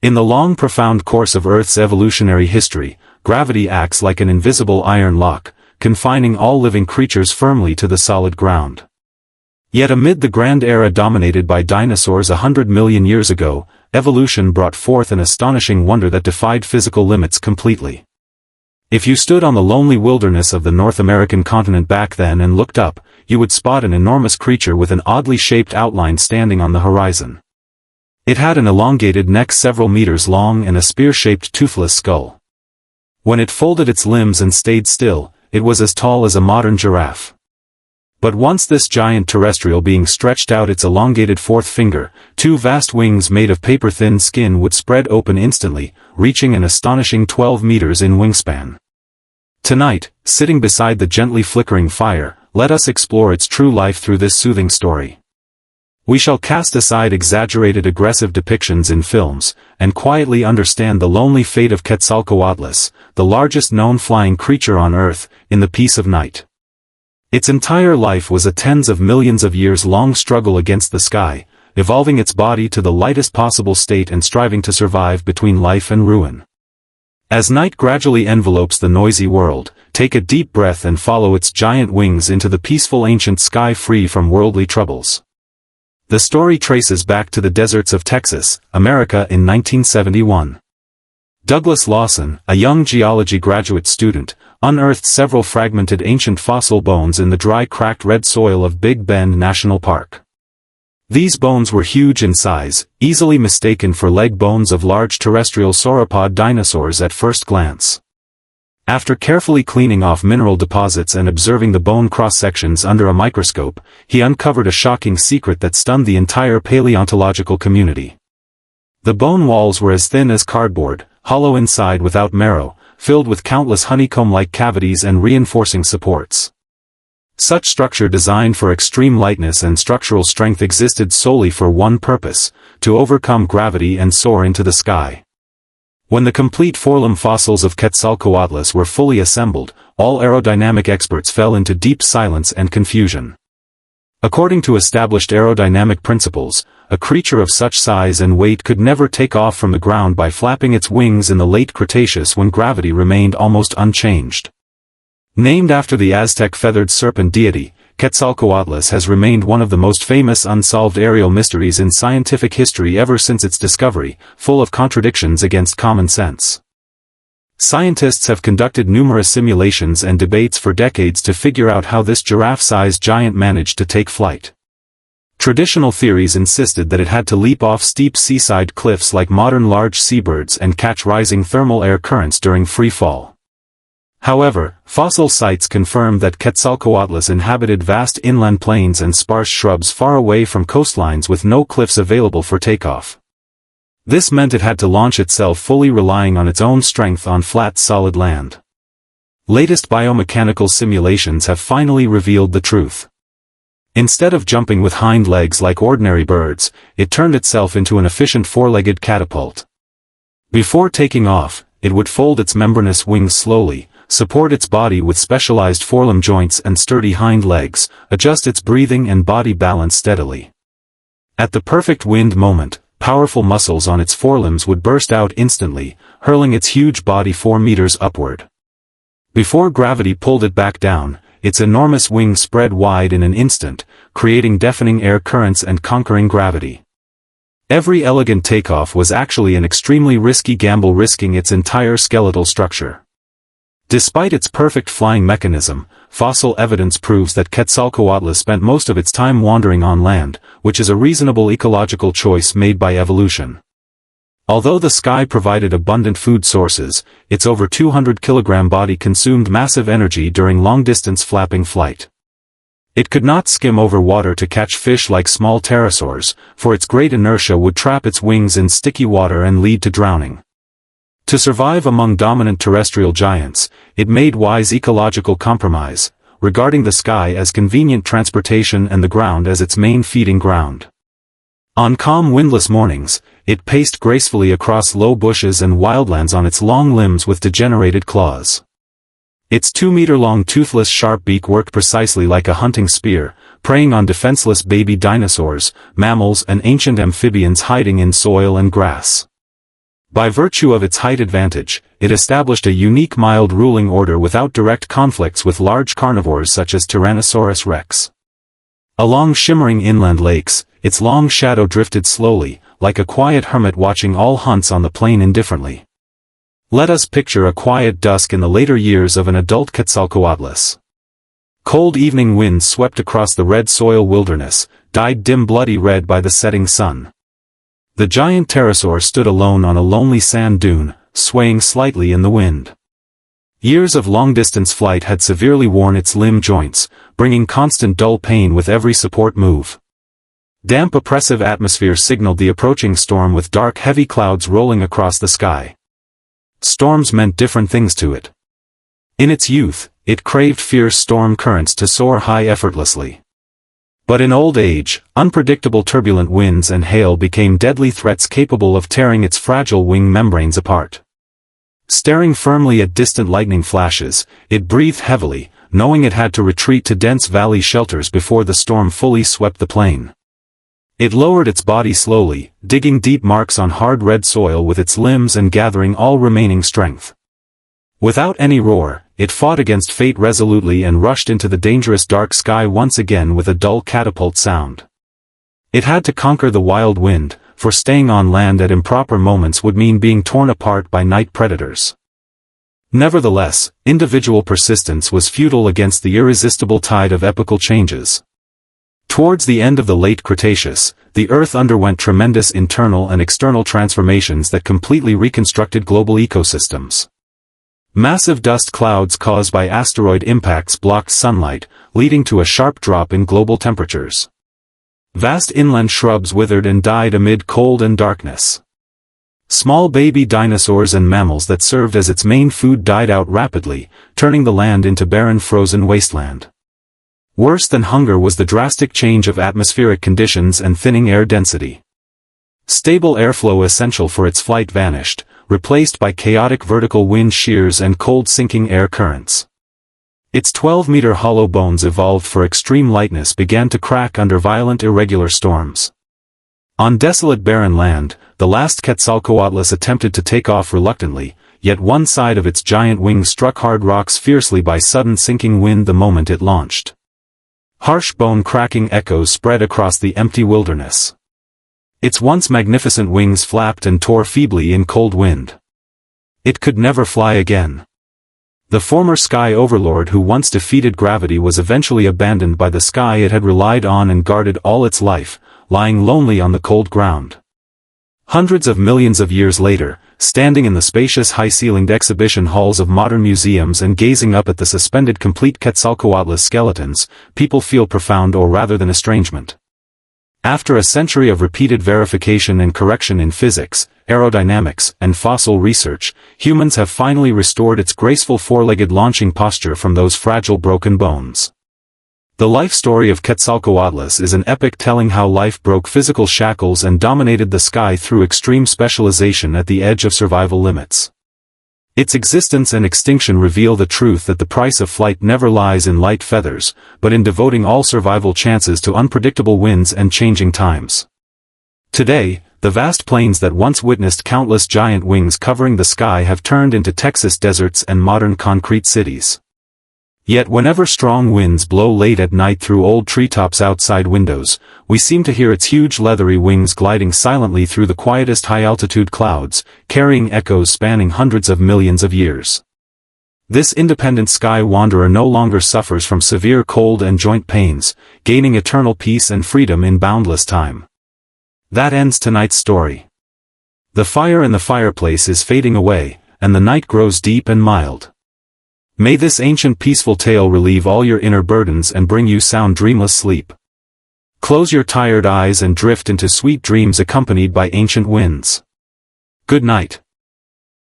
In the long profound course of Earth's evolutionary history, gravity acts like an invisible iron lock, confining all living creatures firmly to the solid ground. Yet amid the grand era dominated by dinosaurs 100 million years ago, evolution brought forth an astonishing wonder that defied physical limits completely. If you stood on the lonely wilderness of the North American continent back then and looked up, you would spot an enormous creature with an oddly shaped outline standing on the horizon. It had an elongated neck several meters long and a spear-shaped toothless skull. When it folded its limbs and stayed still, it was as tall as a modern giraffe. But once this giant terrestrial being stretched out its elongated fourth finger, two vast wings made of paper-thin skin would spread open instantly, reaching an astonishing 12 meters in wingspan. Tonight, sitting beside the gently flickering fire, let us explore its true life through this soothing story. We shall cast aside exaggerated aggressive depictions in films, and quietly understand the lonely fate of Quetzalcoatlus, the largest known flying creature on Earth, in the peace of night. Its entire life was a tens of millions of years long struggle against the sky, evolving its body to the lightest possible state and striving to survive between life and ruin. As night gradually envelopes the noisy world, take a deep breath and follow its giant wings into the peaceful ancient sky free from worldly troubles. The story traces back to the deserts of Texas, America in 1971. Douglas Lawson, a young geology graduate student, unearthed several fragmented ancient fossil bones in the dry cracked red soil of Big Bend National Park. These bones were huge in size, easily mistaken for leg bones of large terrestrial sauropod dinosaurs at first glance. After carefully cleaning off mineral deposits and observing the bone cross-sections under a microscope, he uncovered a shocking secret that stunned the entire paleontological community. The bone walls were as thin as cardboard, hollow inside without marrow, filled with countless honeycomb-like cavities and reinforcing supports. Such structure designed for extreme lightness and structural strength existed solely for one purpose, to overcome gravity and soar into the sky. When the complete forelimb fossils of Quetzalcoatlus were fully assembled, all aerodynamic experts fell into deep silence and confusion. According to established aerodynamic principles, a creature of such size and weight could never take off from the ground by flapping its wings in the late Cretaceous when gravity remained almost unchanged. Named after the Aztec feathered serpent deity, Quetzalcoatlus has remained one of the most famous unsolved aerial mysteries in scientific history ever since its discovery, full of contradictions against common sense. Scientists have conducted numerous simulations and debates for decades to figure out how this giraffe-sized giant managed to take flight. Traditional theories insisted that it had to leap off steep seaside cliffs like modern large seabirds and catch rising thermal air currents during free fall. However, fossil sites confirm that Quetzalcoatlus inhabited vast inland plains and sparse shrubs far away from coastlines with no cliffs available for takeoff. This meant it had to launch itself fully relying on its own strength on flat solid land. Latest biomechanical simulations have finally revealed the truth. Instead of jumping with hind legs like ordinary birds, it turned itself into an efficient four-legged catapult. Before taking off, it would fold its membranous wings slowly, support its body with specialized forelimb joints and sturdy hind legs, adjust its breathing and body balance steadily. At the perfect wind moment, powerful muscles on its forelimbs would burst out instantly, hurling its huge body 4 meters upward. Before gravity pulled it back down, its enormous wings spread wide in an instant, creating deafening air currents and conquering gravity. Every elegant takeoff was actually an extremely risky gamble, risking its entire skeletal structure. Despite its perfect flying mechanism, fossil evidence proves that Quetzalcoatlus spent most of its time wandering on land, which is a reasonable ecological choice made by evolution. Although the sky provided abundant food sources, its over 200-kilogram body consumed massive energy during long-distance flapping flight. It could not skim over water to catch fish like small pterosaurs, for its great inertia would trap its wings in sticky water and lead to drowning. To survive among dominant terrestrial giants, it made wise ecological compromise, regarding the sky as convenient transportation and the ground as its main feeding ground. On calm windless mornings, it paced gracefully across low bushes and wildlands on its long limbs with degenerated claws. Its 2-meter-long toothless sharp beak worked precisely like a hunting spear, preying on defenseless baby dinosaurs, mammals and ancient amphibians hiding in soil and grass. By virtue of its height advantage, it established a unique mild ruling order without direct conflicts with large carnivores such as Tyrannosaurus rex. Along shimmering inland lakes, its long shadow drifted slowly, like a quiet hermit watching all hunts on the plain indifferently. Let us picture a quiet dusk in the later years of an adult Quetzalcoatlus. Cold evening winds swept across the red soil wilderness, dyed dim bloody red by the setting sun. The giant pterosaur stood alone on a lonely sand dune, swaying slightly in the wind. Years of long-distance flight had severely worn its limb joints, bringing constant dull pain with every support move. Damp oppressive atmosphere signaled the approaching storm with dark heavy clouds rolling across the sky. Storms meant different things to it. In its youth, it craved fierce storm currents to soar high effortlessly. But in old age, unpredictable turbulent winds and hail became deadly threats capable of tearing its fragile wing membranes apart. Staring firmly at distant lightning flashes, it breathed heavily, knowing it had to retreat to dense valley shelters before the storm fully swept the plain. It lowered its body slowly, digging deep marks on hard red soil with its limbs and gathering all remaining strength. Without any roar, it fought against fate resolutely and rushed into the dangerous dark sky once again with a dull catapult sound. It had to conquer the wild wind, for staying on land at improper moments would mean being torn apart by night predators. Nevertheless, individual persistence was futile against the irresistible tide of epochal changes. Towards the end of the late Cretaceous, the Earth underwent tremendous internal and external transformations that completely reconstructed global ecosystems. Massive dust clouds caused by asteroid impacts blocked sunlight, leading to a sharp drop in global temperatures. Vast inland shrubs withered and died amid cold and darkness. Small baby dinosaurs and mammals that served as its main food died out rapidly, turning the land into barren frozen wasteland. Worse than hunger was the drastic change of atmospheric conditions and thinning air density. Stable airflow essential for its flight vanished, replaced by chaotic vertical wind shears and cold sinking air currents. Its 12-meter hollow bones evolved for extreme lightness began to crack under violent irregular storms. On desolate barren land, the last Quetzalcoatlus attempted to take off reluctantly, yet one side of its giant wings struck hard rocks fiercely by sudden sinking wind the moment it launched. Harsh bone-cracking echoes spread across the empty wilderness. Its once magnificent wings flapped and tore feebly in cold wind. It could never fly again. The former sky overlord who once defeated gravity was eventually abandoned by the sky it had relied on and guarded all its life, lying lonely on the cold ground. Hundreds of millions of years later, standing in the spacious high-ceilinged exhibition halls of modern museums and gazing up at the suspended complete Quetzalcoatlus skeletons, people feel profound awe rather than estrangement. After a century of repeated verification and correction in physics, aerodynamics, and fossil research, humans have finally restored its graceful four-legged launching posture from those fragile broken bones. The life story of Quetzalcoatlus is an epic telling how life broke physical shackles and dominated the sky through extreme specialization at the edge of survival limits. Its existence and extinction reveal the truth that the price of flight never lies in light feathers, but in devoting all survival chances to unpredictable winds and changing times. Today, the vast plains that once witnessed countless giant wings covering the sky have turned into Texas deserts and modern concrete cities. Yet whenever strong winds blow late at night through old treetops outside windows, we seem to hear its huge leathery wings gliding silently through the quietest high-altitude clouds, carrying echoes spanning hundreds of millions of years. This independent sky wanderer no longer suffers from severe cold and joint pains, gaining eternal peace and freedom in boundless time. That ends tonight's story. The fire in the fireplace is fading away, and the night grows deep and mild. May this ancient peaceful tale relieve all your inner burdens and bring you sound dreamless sleep. Close your tired eyes and drift into sweet dreams accompanied by ancient winds. Good night.